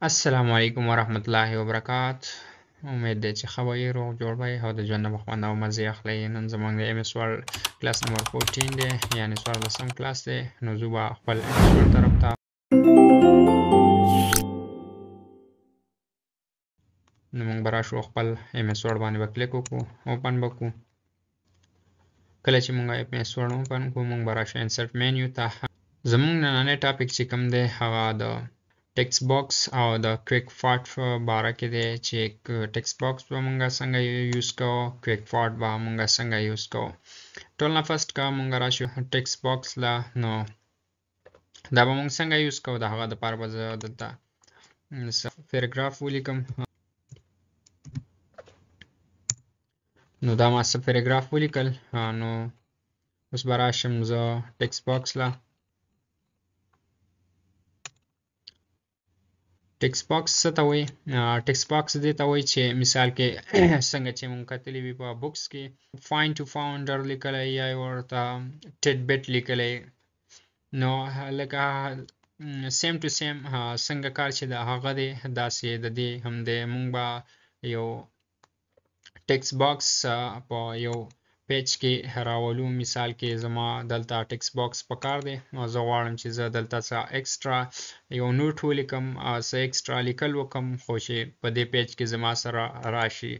السلام علیکم ورحمت الله وبرکات. امید دی چې ښه به یې روغ جوړ به یې او د ژوند نه به خوند او مزې اخلئ. نن زموږ د ایم اس ورډ کلاس نمبر 14 دی، یعنې 14م کلاس دی. نو زه به خپل ایم اس ورډ طرف ته نو موږ به راشو خپل ایم اس ورډ باندې به کلیک وکړو، اوپن به کړو. کله چې موږ ایم اس ورډ اوپن کړو موږ به راشو انسرټ مینیو ته. زموږ نننی ټاپک چې کوم دی هغه د ټیکسټ باکس او د کویک فارټ په باره کې دی چې ټیکسټ باکس به موږ څنګه یوز کوو، کویک فارټ به موږ څنګه یوز کوو. ټول نه فرست که موږ راشو ټیکسټ باکس له، نو دا به موږ څنګه یوز کوو. د هغه دپاره به زه دلته پیراګراف ولیکم. نو دا ما څه پیراګراف ولیکل. نو اوس به راشم زه ټیکسټ باکس له. ټیکسټ باکس څه ته وایي؟ ټیکسټ باکس دې ته وایي چې مثال کې څنګه چې موږ کتلي وي په بوکس کې فاینډ ټو فاونډر لیکلی یا ورته ټیډ بیټ لیکلی. نو لکه سیم ټو سیم څنګه کار چې د هغه دی داسې د دې هم دی. موږ به یو ټیکسټ باکس په یو پیج کې راولو. مثال کې زما دلته ټیکسټ باکس پکار دی او زه غواړم چې زه دلته څه ایکسټرا یو نوټ ولیکم، څه ایکسټرا لیکل وکم خو چې په دې پیج کې زما سره راشي.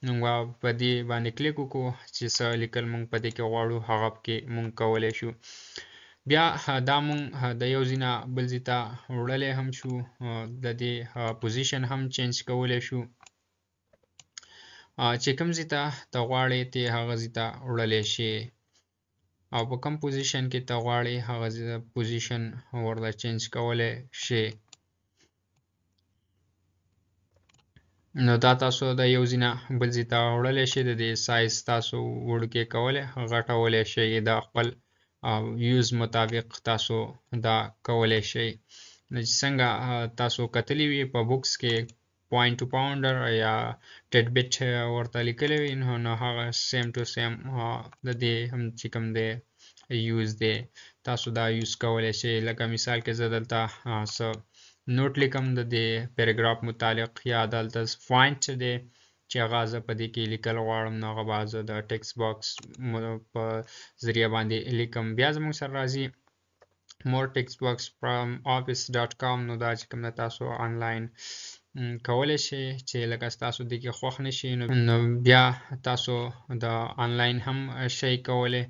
موږ په دې باندې کلیک وکړو چې څه لیکل موږ په دې کې غواړو هغه کې موږ کولی شو. بیا دا موږ د یو ځای نه بل ځای ته وړلی هم شو، د دې پوزیشن هم چینج کولی شو. چې کوم ځای ته غواړئ ته هغه ځای ته وړلی شي او په کوم پوزیشن کې ته غواړئ هغه پوزیشن ورته چینج کولی شي. نو دا تاسو د یو ځای نه بل ځای ته وړلی شي. د دې سایز تاسو وړوکی کولی، غټولی شئ، د خپل یوز مطابق تاسو دا کولی شئ. نو چې څنګه تاسو کتلی وي په بوکس کې پوینټ ټو پاونډر یا ټیډ بیټ ورته لیکلی وي، نو هغه سیم ټو سیم د دې هم چې کوم دی یوز دی، تاسو دا یوز کولی شئ. لکه مثال کې زه دلته څه نوټ لیکم د دې پیراګراف متعلق، یا دلته فاینټ دی چې هغه زه په دې کې لیکل غواړم، نو هغه به زه د ټیکسټ باکس په ذریعه باندې لیکم. بیا زموږ سره راځي more text box from office.com. نو دا چې کوم نه تاسو آنلاین کولی شئ چې لکه ستاسو د کې خوښ نشي، نو بیا تاسو د آنلاین هم شئ کولی.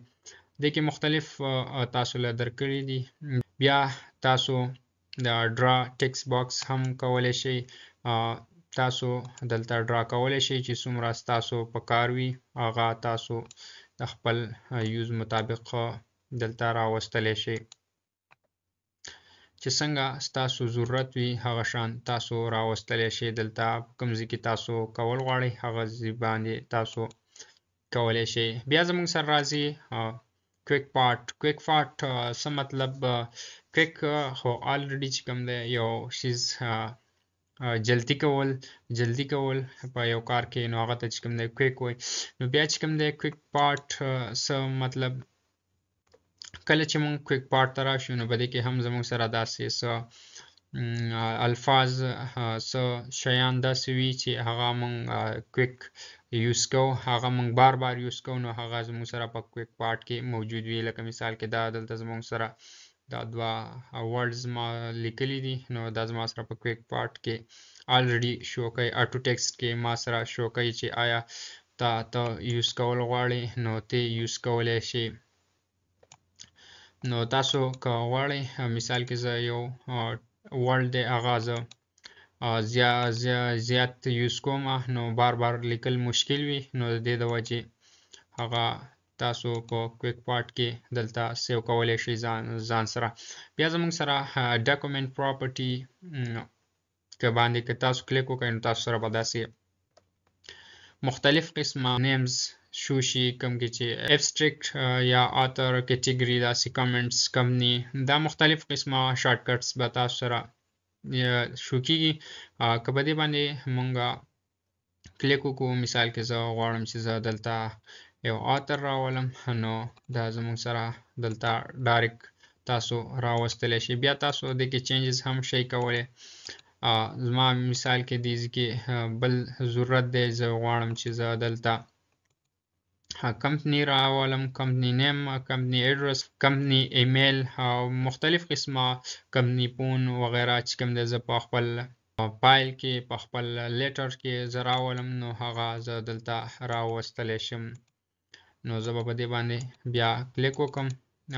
د کې مختلف تاسو له درکړي دي. بیا تاسو د ډرا ټیکسټ باکس هم کولی شئ. تاسو دلته ډرا کولی شئ چې څومره ستاسو په کار وي هغه تاسو د خپل یوز مطابق دلته راوستلی شئ. چې څنګه ستاسو ضرورت وي هغه شان تاسو راوستلی شئ. دلته کوم ځای کې تاسو کول غواړئ هغه ځای باندې تاسو کولی شئ. بیا زموږ سره راځي کویک فارټ. کویک فارټ څه مطلب؟ کویک خو آلریډي چې کوم دی یو شیز جلدی کول په یو کار کې، نو هغه ته چې کوم دی کویک وایي. نو بیا چې کوم دی کویک فارټ څه مطلب؟ کله چې موږ کویک فارټ ته راشو نو په دې کې هم زموږ سره داسې څه الفاظ څه شیان داسې وي چې هغه موږ کویک یوز کوو، هغه موږ بار بار یوز کوو، نو هغه زموږ سره په کویک فارټ کې موجود وي. لکه مثال کې دا دلته زموږ سره دا دوه ورډز ما لیکلي دي، نو دا زما سره په کویک فارټ کې آلریډي شو کوي. اټو ټیکسټ کې ما سره شو کوي چې آیا ته یوز کول غواړئ، نو ته یوز کولی شئ. نو تاسو که غواړئ مثال کې زه یو ورډ دی هغه زه زیات یوز کوم، نو بار بار لیکل مشکل وي، نو د دې د وجې هغه تاسو په کویک فارټ کې دلته سیو کولی شئ ځان سره. بیا زموږ سره ډاکومنټ پراپرټي که باندې که تاسو کلیک وکړئ نو تاسو سره به داسې مختلف قسمه نیمز شو شي، کوم کې چې ابستریکټ یا آتر کیټیګري، داسې کمنټس، کمپنی، دا مختلف قسمه شارټ کټس به تاسو سره شو کېږي. که په دې باندې مونږ کلیک وکړو، مثال کې زه غواړم چې زه دلته یو آتر راولم، نو دا زموږ سره دلته ډایرکټ تاسو راوستلی شئ. بیا تاسو د کې چینجز هم شئ کولی. زما مثال کې دی کې بل ضرورت دی زه غواړم چې زه دلته کمپنی راولم، کمپنی نیم، کمپنی ایډرس، کمپنی ایمیل او مختلف قسمه کمپنی فون وغیرہ چې کوم دی زه په خپل فایل کې په خپل لیټر کې زه راولم نو هغه زه دلته راوستلی شم. نو زه به په دې باندې بیا کلیک وکم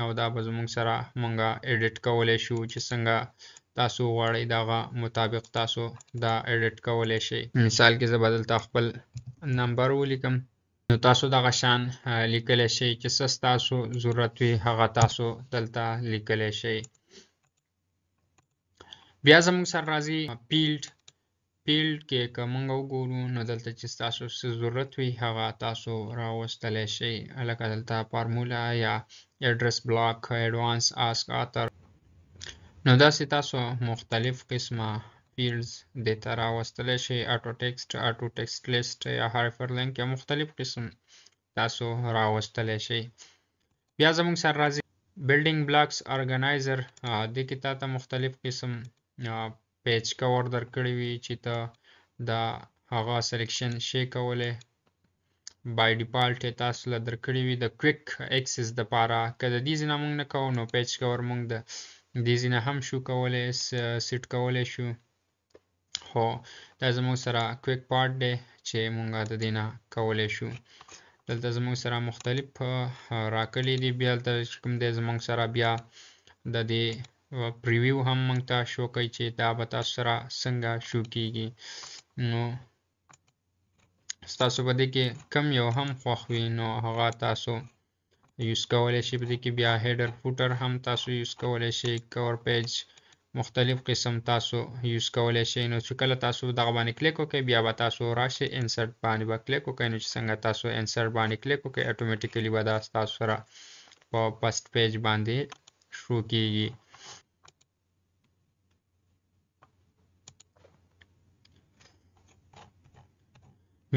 او دا به زموږ سره مونږه ایډیټ کولی شو چې څنګه تاسو غواړئ دغه مطابق تاسو دا ایډیټ کولی شئ. مثال کې زه به دلته خپل نمبر ولیکم نو تاسو دغه شان لیکلی شئ چې څه ستاسو ضرورت وي هغه تاسو دلته لیکلی شئ. بیا زموږ سره راځي فیلډ کې که موږ وګورو نو دلته چې تاسو څه ضرورت وي هغه تاسو راوستلی شئ، لکه دلته فارمولا یا ایډرس بلاک، ایډوانس، آسک آتر. نو داسې تاسو مختلف قسمه فیلډز دې ته راوستلی شئ، آټو ټکسټ لیست یا هایپر لینک یا مختلف قسم تاسو راوستلی شئ. بیا زموږ سره راځي بلډینګ بلاکس ارګنایزر. دې کې تاته مختلف قسم پیج کور درکړی وي چې ته دا هغه سلیکشن شي کولی. بای ډیفالټ یې تاسو له درکړي وي د کویک اکسس دپاره. که د دې ځای نه موږ نه کوو نو پیج کور موږ د دې ځای نه هم شو کولی سیټ کولی شو، خو دا زموږ سره کویک پارټ دی چې موږ د دې نه کولی شو. دلته زموږ سره مختلف راکلي دي. بیا دلته چې کوم دی زموږ سره بیا د دې پریویو هم موږ ته شو کوي چې دا به تاسو سره څنګه شو کیږي. نو ستاسو په دې کې کم یو هم خوښ وي نو هغه تاسو یوز کولی شئ. په دې کې بیا هیډر فوټر هم تاسو یوز کولی شئ، کور پیج مختلف قسم تاسو یوز کولی شئ. نو چې کله تاسو دغه باندې کلیک وکړئ بیا به تاسو راشئ انسرټ باندې به کلیک وکړئ. نو چې څنګه تاسو انسرټ باندې کلیک وکړئ اټومیټیکلی به دا تاسو سره په فرست پیج باندې شو کیږي.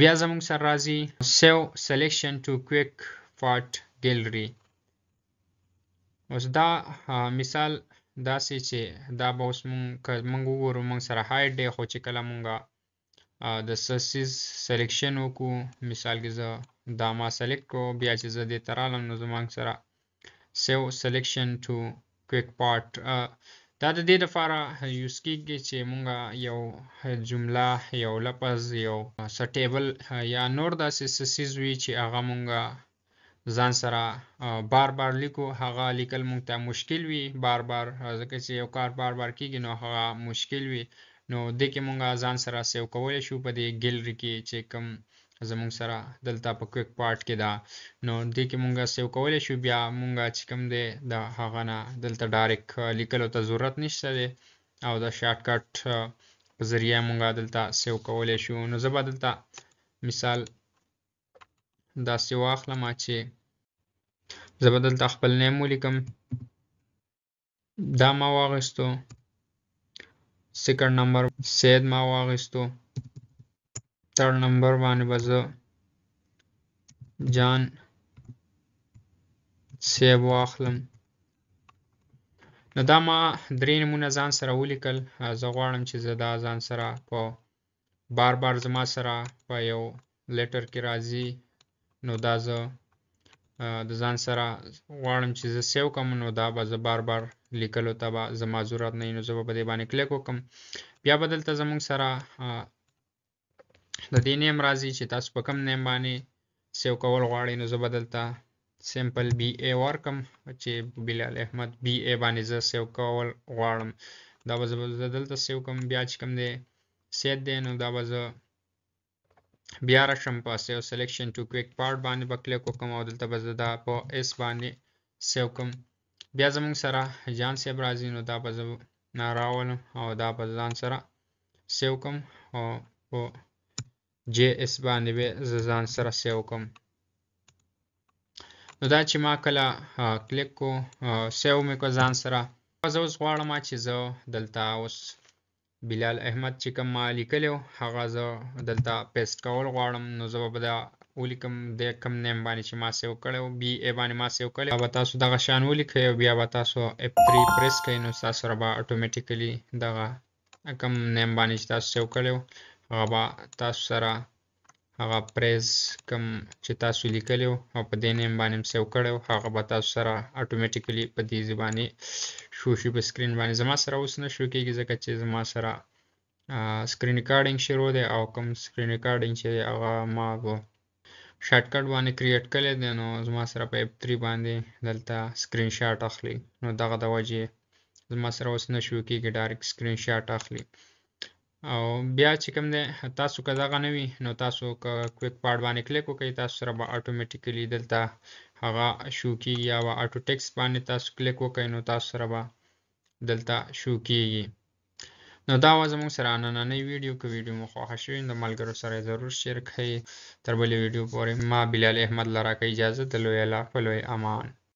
بیا زموږ سره راځي سیو سلیکشن ټو کویک پارټ ګیلري. اوس دا مثال داسې چې دا به اوس موږ وګورو موږ سره هایډ دی، خو چې کله موږ د څه څیز سلیکشن وکړو، مثال کې زه دا ما سلیکټ کړو بیا چې زه دې ته رالم نو زموږ سره سیو سلیکشن ټو کویک پارټ دا د دې لپاره یوز کیږي چې موږ یو جمله، یو لفظ، یو څه ټیبل یا نور داسې څه څیز وي چې هغه موږ ځان سره بار بار لیکو، هغه لیکل موږ ته مشکل وي بار بار، ځکه چې یو کار بار بار کیږي نو هغه مشکل وي. نو دې کې موږ ځان سره سیو کولی شو په دې ګیلري کې چې کوم زموږ سره دلته په کویک پارټ کې ده. نو دې کې موږ سیو کولی شو، بیا موږ چې کوم دی د هغه نه دلته ډایرکټ لیکلو ته ضرورت نشته دی او د شارټ کټ په ذریعه موږ دلته سیو کولی شو. نو زه به دلته مثال داسې واخلم چې زه به دلته خپل نیم ولیکم، دا ما واخیستو، سیکنډ نمبر سید ما واخیستو، تھرډ نمبر باندې به زه جان سیب واخلم. نو دا ما درې نمونه ځان سره ولیکل. زه غواړم چې زه دا ځان سره په بار بار زما سره په یو لیټر کې راځي نو دا زه د ځان سره غواړم چې زه سیو کوم نو دا به زه بار بار لیکلو ته به زما ضرورت نه وي. نو زه به په دې باندې کلیک وکړم، بیا به دلته زموږ سره د دې نیم راځي چې تاسو په کوم نیم باندې سیو کول غواړئ. نو زه به دلته سمپل بی ای ورکم چې بلال احمد بی ای باندې زه سیو کول غواړم، دا به زه دلته سیو کوم. بیا چې کوم دی سید دی نو دا به زه بیا راشم په سیو سلیکشن ټو کویک پارټ باندې به کلیک وکم او دلته به زه دا په اس باندې سیو کوم. بیا زموږ سره جان صاحب راځي نو دا به زه راولم او دا به ځان سره سیو کوم او په جے اس باندې به زه ځان سره سیو کوم. نو دا چې ما کله کلیک کو سیو مې کو ځان سره، زه اوس غواړم چې زه دلته اوس بلال احمد چې کوم ما لیکلی هغه زه دلته پیسټ کول غواړم. نو زه به دا ولیکم د کوم نیم باندې چې ما سیو کړی و، بی ای باندې ما سیو کړی، به تاسو دغه شان ولیکئ او بیا به تاسو F3 پریس کړئ نو تاسو سره به اټومیټیکلی دغه کوم نیم باندې چې تاسو سیو کړی هغه به تاسو سره هغه پریز کوم چې تاسو لیکلی او په دې نیم باندې سیو کړی هغه به تاسو سره اتوماتیکلی په دې باندې شو شي په سکرین باندې. زما سره اوس نه شو کېږي ځکه چې زما سره سکرین ریکارډینګ شروع دی او کوم سکرین ریکارډینګ چې هغه ما په شارټکټ باندې کریټ کړی دی نو زما سره په F3 باندې دلته سکرین شاټ اخلي. نو دغه د وجې زما سره اوس نه شو کېږي ډایرکټ سکرین شاټ اخلي. او بیا چې کوم دی تاسو که دغه نه وي نو تاسو که کویک پاډ باندې کلیک وکړئ تاسو سره به اتوماتیکلی دلته هغه شو کېږي یا به اټو ټیکسټ باندې تاسو کلیک وکړئ نو تاسو سره به دلته شو کېږي. نو دا وه زموږ سره نننۍ ویډیو. که ویډیو مو خوښه شوې نو د ملګرو سره یې ضرور شیر کړئ. تر بلې ویډیو پورې ما بلال احمد له راکړه اجازه د لوی الله په لوی امان.